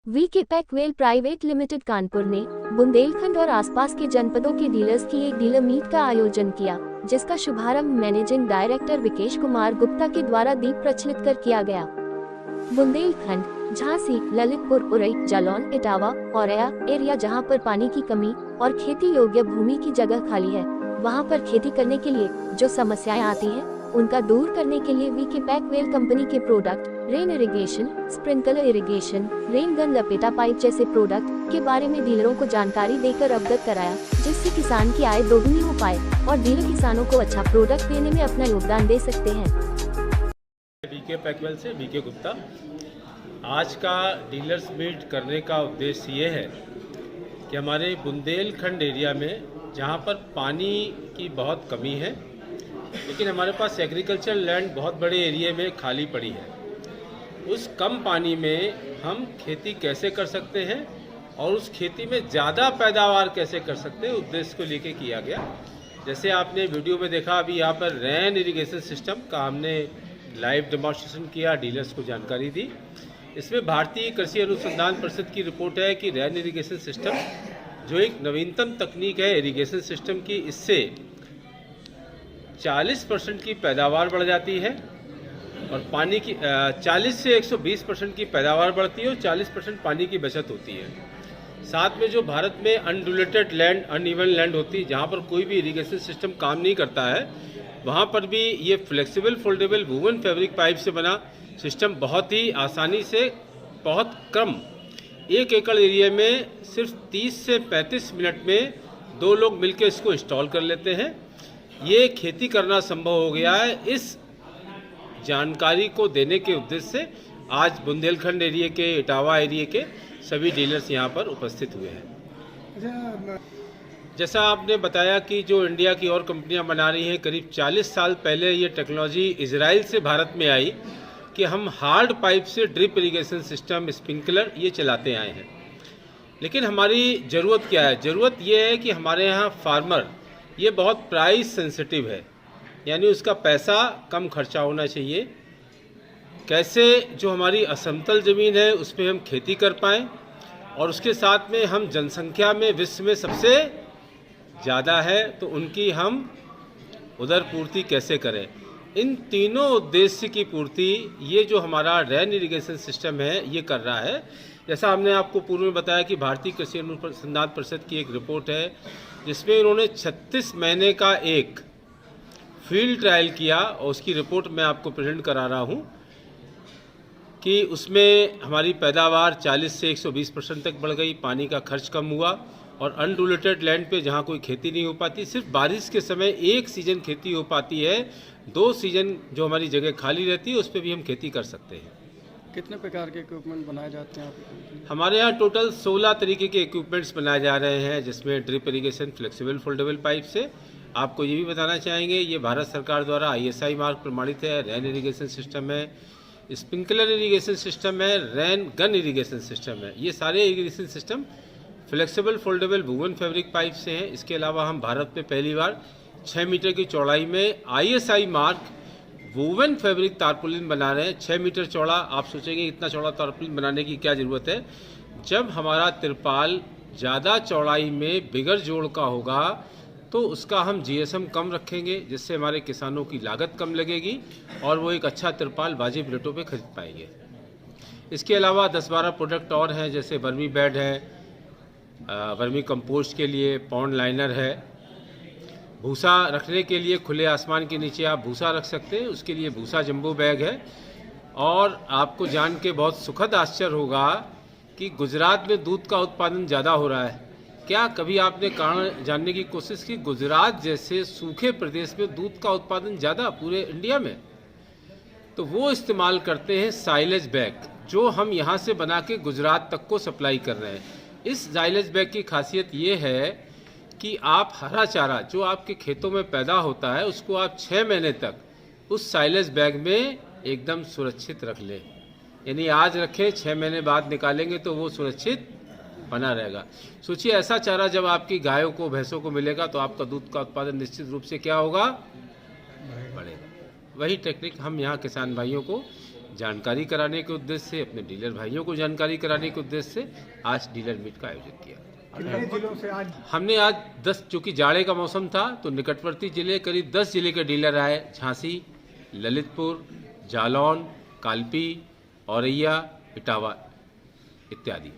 VK पैकवेल private limited Kanpur ने बुंदेलखंड और आसपास के जनपदों के डीलर्स की एक डीलर मीट का आयोजन किया, जिसका शुभारंभ मैनेजिंग डायरेक्टर विकेश कुमार गुप्ता के द्वारा दीप प्रज्वलित कर किया गया। बुंदेलखंड, झांसी, ललितपुर, उरई, जालौन, इटावा, औरैया एरिया जहां पर पानी की कमी और खेती योग्य भूमि की जगह खाली है, वहां पर खेती करने के लिए जो समस्याएं आती हैं, उनका दूर करने के लिए वीके पैकवेल कंपनी के product rain irrigation, sprinkler irrigation, rain gun लपेटा पाइप जैसे प्रोडक्ट के बारे में डीलरों को जानकारी देकर अवगत कराया, जिससे किसान की आय दोगुनी हो पाए और डीलर किसानों को अच्छा प्रोडक्ट देने में अपना योगदान दे सकते हैं। वीके पैकवेल से वीके गुप्ता। आज का डीलर्स मीट करने का उद्देश्य ये है कि हमारे बुंदेलखंड एरिया में जहाँ पर पानी की बहुत कमी है, लेकिन हमारे पास एग्रीकल्चर लैंड बहुत बड़े एरिया में खाली पड़ी है, उस कम पानी में हम खेती कैसे कर सकते हैं और उस खेती में ज़्यादा पैदावार कैसे कर सकते हैं, उद्देश्य को लेके किया गया। जैसे आपने वीडियो में देखा, अभी यहाँ पर रेन इरिगेशन सिस्टम का हमने लाइव डेमोन्स्ट्रेशन किया, डीलर्स को जानकारी दी। इसमें भारतीय कृषि अनुसंधान परिषद की रिपोर्ट है कि रेन इरिगेशन सिस्टम जो एक नवीनतम तकनीक है इरिगेशन सिस्टम की, इससे 40% की पैदावार बढ़ जाती है और पानी की 40 से 120% की पैदावार बढ़ती है और 40% पानी की बचत होती है। साथ में जो भारत में अनडुलेटेड लैंड, अनइवन लैंड होती है, जहाँ पर कोई भी इरिगेशन सिस्टम काम नहीं करता है, वहाँ पर भी ये flexible foldable woven fabric pipe से बना सिस्टम बहुत ही आसानी से, बहुत कम 1 एकड़ एरिया में सिर्फ 30 से 35 मिनट में 2 लोग मिलकर इसको इंस्टॉल कर लेते हैं। ये खेती करना संभव हो गया है। इस जानकारी को देने के उद्देश्य से आज बुंदेलखंड एरिया के, इटावा एरिया के सभी डीलर्स यहाँ पर उपस्थित हुए हैं। जैसा आपने बताया कि जो इंडिया की और कंपनियां बना रही हैं, करीब 40 साल पहले ये टेक्नोलॉजी इजराइल से भारत में आई कि हम हार्ड पाइप से ड्रिप इरिगेशन सिस्टम, स्प्रिंकलर ये चलाते आए हैं। लेकिन हमारी ज़रूरत क्या है? ज़रूरत ये है कि हमारे यहाँ फार्मर ये बहुत प्राइस सेंसिटिव है, यानी उसका पैसा कम खर्चा होना चाहिए। कैसे जो हमारी असमतल ज़मीन है उस पर हम खेती कर पाएँ और उसके साथ में हम जनसंख्या में विश्व में सबसे ज़्यादा है, तो उनकी हम उधर पूर्ति कैसे करें। इन तीनों उद्देश्य की पूर्ति ये जो हमारा रेन इरिगेशन सिस्टम है ये कर रहा है। जैसा हमने आपको पूर्व में बताया कि भारतीय कृषि अनुसंधान परिषद की एक रिपोर्ट है, जिसमें उन्होंने 36 महीने का एक फील्ड ट्रायल किया और उसकी रिपोर्ट मैं आपको प्रेजेंट करा रहा हूँ कि उसमें हमारी पैदावार 40 से 120% तक बढ़ गई, पानी का खर्च कम हुआ और अनडुलेटेड लैंड पे जहाँ कोई खेती नहीं हो पाती, सिर्फ बारिश के समय 1 सीजन खेती हो पाती है, 2 सीजन जो हमारी जगह खाली रहती है उस पर भी हम खेती कर सकते हैं। कितने प्रकार के इक्विपमेंट बनाए जाते हैं आप? हमारे यहाँ टोटल 16 तरीके के इक्विपमेंट्स बनाए जा रहे हैं, जिसमें drip irrigation, flexible foldable pipe से। आपको ये भी बताना चाहेंगे, ये भारत सरकार द्वारा ISI मार्क प्रमाणित है। रेन इरिगेशन सिस्टम है, स्प्रिंकलर इरिगेशन सिस्टम है, रेन गन इरिगेशन सिस्टम है। ये सारे irrigation system flexible foldable woven fabric pipe से हैं। इसके अलावा हम भारत में पहली बार 6 मीटर की चौड़ाई में ISI mark woven fabric tarpaulin बना रहे हैं। 6 मीटर चौड़ा। आप सोचेंगे इतना चौड़ा तारपुलिन बनाने की क्या ज़रूरत है? जब हमारा तिरपाल ज़्यादा चौड़ाई में बिगर जोड़ का होगा तो उसका हम GSM कम रखेंगे, जिससे हमारे किसानों की लागत कम लगेगी और वो एक अच्छा तिरपाल वाजिब रेटों पे खरीद पाएंगे। इसके अलावा 10-12 प्रोडक्ट और हैं, जैसे वर्मी बेड है, वर्मी कंपोस्ट के लिए पॉन्ड लाइनर है, भूसा रखने के लिए खुले आसमान के नीचे आप भूसा रख सकते हैं, उसके लिए भूसा जंबो बैग है। और आपको जान के बहुत सुखद आश्चर्य होगा कि गुजरात में दूध का उत्पादन ज़्यादा हो रहा है। क्या कभी आपने कारण जानने की कोशिश की गुजरात जैसे सूखे प्रदेश में दूध का उत्पादन ज़्यादा पूरे इंडिया में? तो वो इस्तेमाल करते हैं साइलेज बैग, जो हम यहाँ से बना के गुजरात तक को सप्लाई कर रहे हैं। इस साइलेज बैग की खासियत ये है कि आप हरा चारा जो आपके खेतों में पैदा होता है उसको आप 6 महीने तक उस साइलेज बैग में एकदम सुरक्षित रख लें। यानी आज रखें, 6 महीने बाद निकालेंगे तो वो सुरक्षित बना रहेगा। सोचिए, ऐसा चारा जब आपकी गायों को, भैंसों को मिलेगा तो आपका दूध का उत्पादन निश्चित रूप से क्या होगा? बढ़ेगा। वही टेक्निक हम यहाँ किसान भाइयों को जानकारी कराने के उद्देश्य से, अपने डीलर भाइयों को जानकारी कराने के उद्देश्य से आज डीलर मीट का आयोजन किया। कितने जिलों से आज? हमने आज 10, चूँकि जाड़े का मौसम था तो निकटवर्ती जिले करीब 10 जिले के डीलर आए। झांसी, ललितपुर, जालौन, कालपी, औरैया, इटावा इत्यादि।